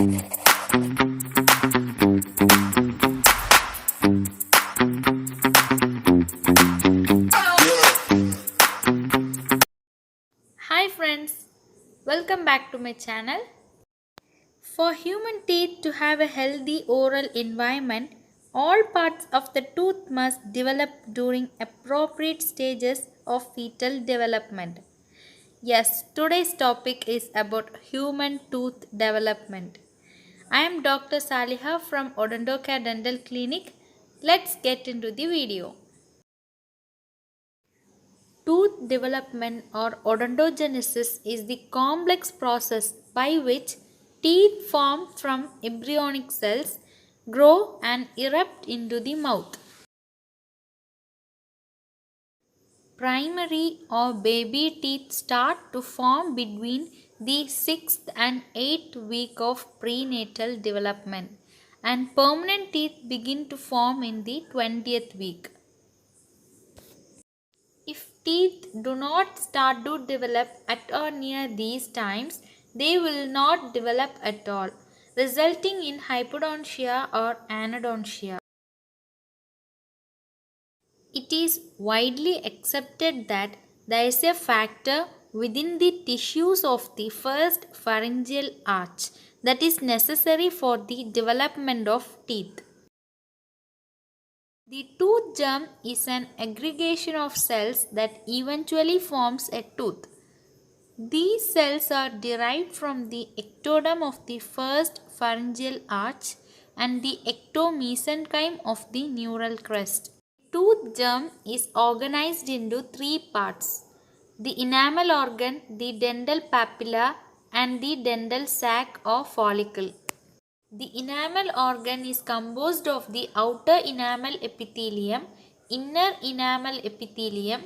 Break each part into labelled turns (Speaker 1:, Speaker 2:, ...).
Speaker 1: Hi friends, welcome back to my channel. For human teeth to have a healthy oral environment, all parts of the tooth must develop during appropriate stages of fetal development. Yes, today's topic is about human tooth development. I am Dr. Saliha from Odondoka Dental Clinic. Let's get into the video. Tooth development or odontogenesis is the complex process by which teeth form from embryonic cells, grow and erupt into the mouth. Primary or baby teeth start to form between the 6th and 8th week of prenatal development, and permanent teeth begin to form in the 20th week. If teeth do not start to develop at or near these times, they will not develop at all, resulting in hypodontia or anodontia. It is widely accepted that there is a factor within the tissues of the first pharyngeal arch that is necessary for the development of teeth. The tooth germ is an aggregation of cells that eventually forms a tooth. These cells are derived from the ectoderm of the first pharyngeal arch and the ectomesenchyme of the neural crest. Tooth germ is organized into three parts: the enamel organ, the dental papilla, and the dental sac or follicle. The enamel organ is composed of the outer enamel epithelium, inner enamel epithelium,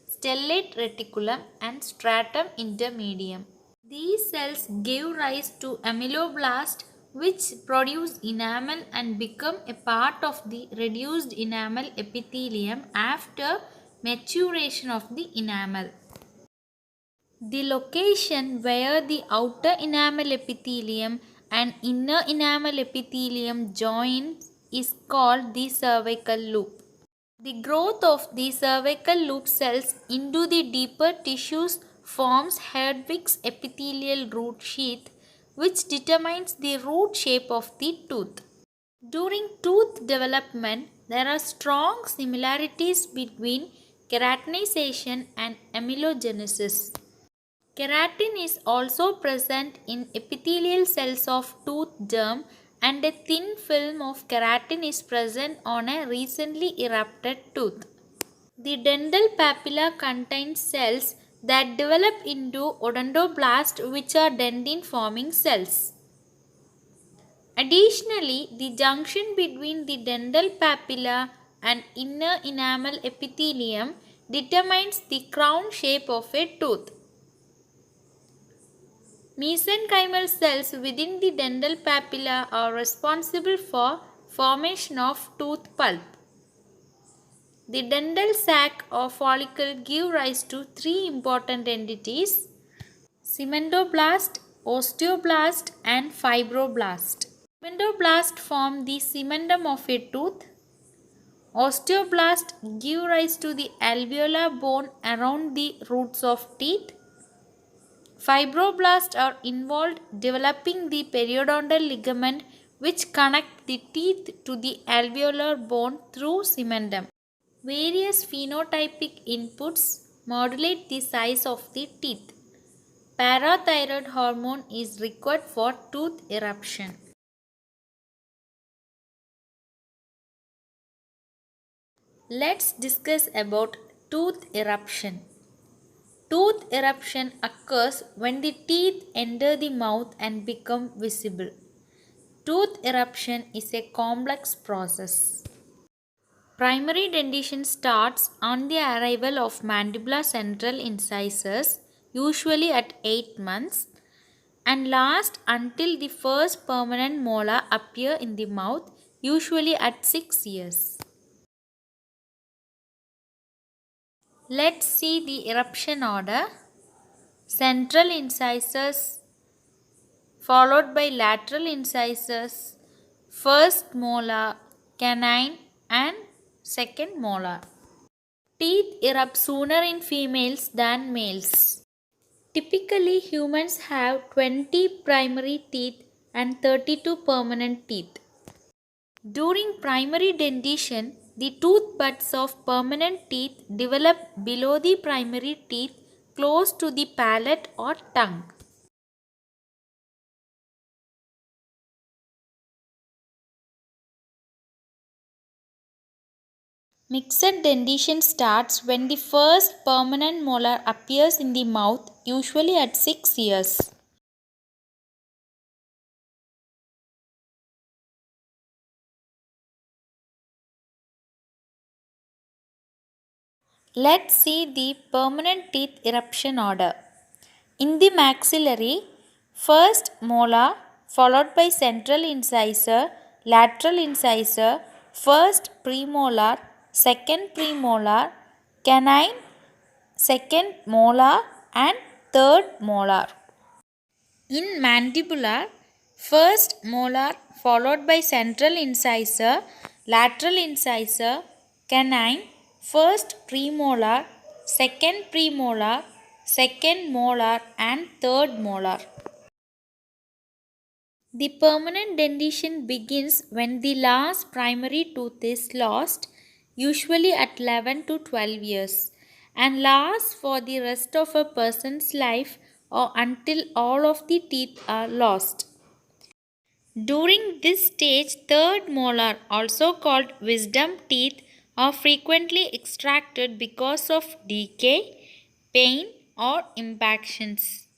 Speaker 1: stellate reticulum, and stratum intermedium. These cells give rise to ameloblast, which produce enamel and become a part of the reduced enamel epithelium after maturation of the enamel. The location where the outer enamel epithelium and inner enamel epithelium join is called the cervical loop. The growth of the cervical loop cells into the deeper tissues forms Herdwick's epithelial root sheath, which determines the root shape of the tooth. During tooth development, there are strong similarities between keratinization and amelogenesis. Keratin is also present in epithelial cells of tooth germ, and a thin film of keratin is present on a recently erupted tooth. The dental papilla contains cells that develop into odontoblast, which are dentin forming cells. Additionally, the junction between the dental papilla and inner enamel epithelium determines the crown shape of a tooth. Mesenchymal cells within the dental papilla are responsible for formation of tooth pulp. The dental sac or follicle give rise to three important entities: cementoblast, osteoblast, and fibroblast. Cementoblast form the cementum of a tooth. Osteoblast give rise to the alveolar bone around the roots of teeth. Fibroblasts are involved developing the periodontal ligament which connect the teeth to the alveolar bone through cementum. Various phenotypic inputs modulate the size of the teeth. Parathyroid hormone is required for tooth eruption. Let's discuss about tooth eruption. Tooth eruption occurs when the teeth enter the mouth and become visible. Tooth eruption is a complex process. Primary dentition starts on the arrival of mandibular central incisors, usually at 8 months, and lasts until the first permanent molar appear in the mouth, usually at 6 years. Let's see the eruption order. Central incisors followed by lateral incisors, first molar, canine, and second molar. Teeth erupt sooner in females than males. Typically, humans have 20 primary teeth and 32 permanent teeth. During primary dentition, the tooth buds of permanent teeth develop below the primary teeth close to the palate or tongue. Mixed dentition starts when the first permanent molar appears in the mouth, usually at 6 years. Let's see the permanent teeth eruption order. In the maxillary, first molar followed by central incisor, lateral incisor, first premolar, second premolar, canine, second molar and third molar. In mandibular, first molar followed by central incisor, lateral incisor, canine, first premolar, second premolar, second molar and third molar. The permanent dentition begins when the last primary tooth is lost, usually at 11 to 12 years, and lasts for the rest of a person's life or until all of the teeth are lost. During this stage, third molar, also called wisdom teeth, are frequently extracted because of decay, pain, or impactions.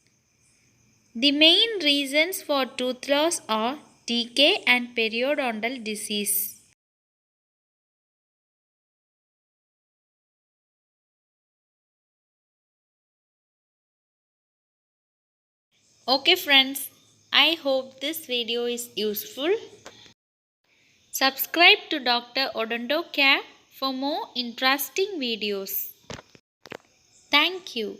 Speaker 1: The main reasons for tooth loss are decay and periodontal disease. Okay friends, I hope this video is useful. Subscribe to Dr. Odonto Care for more interesting videos. Thank you.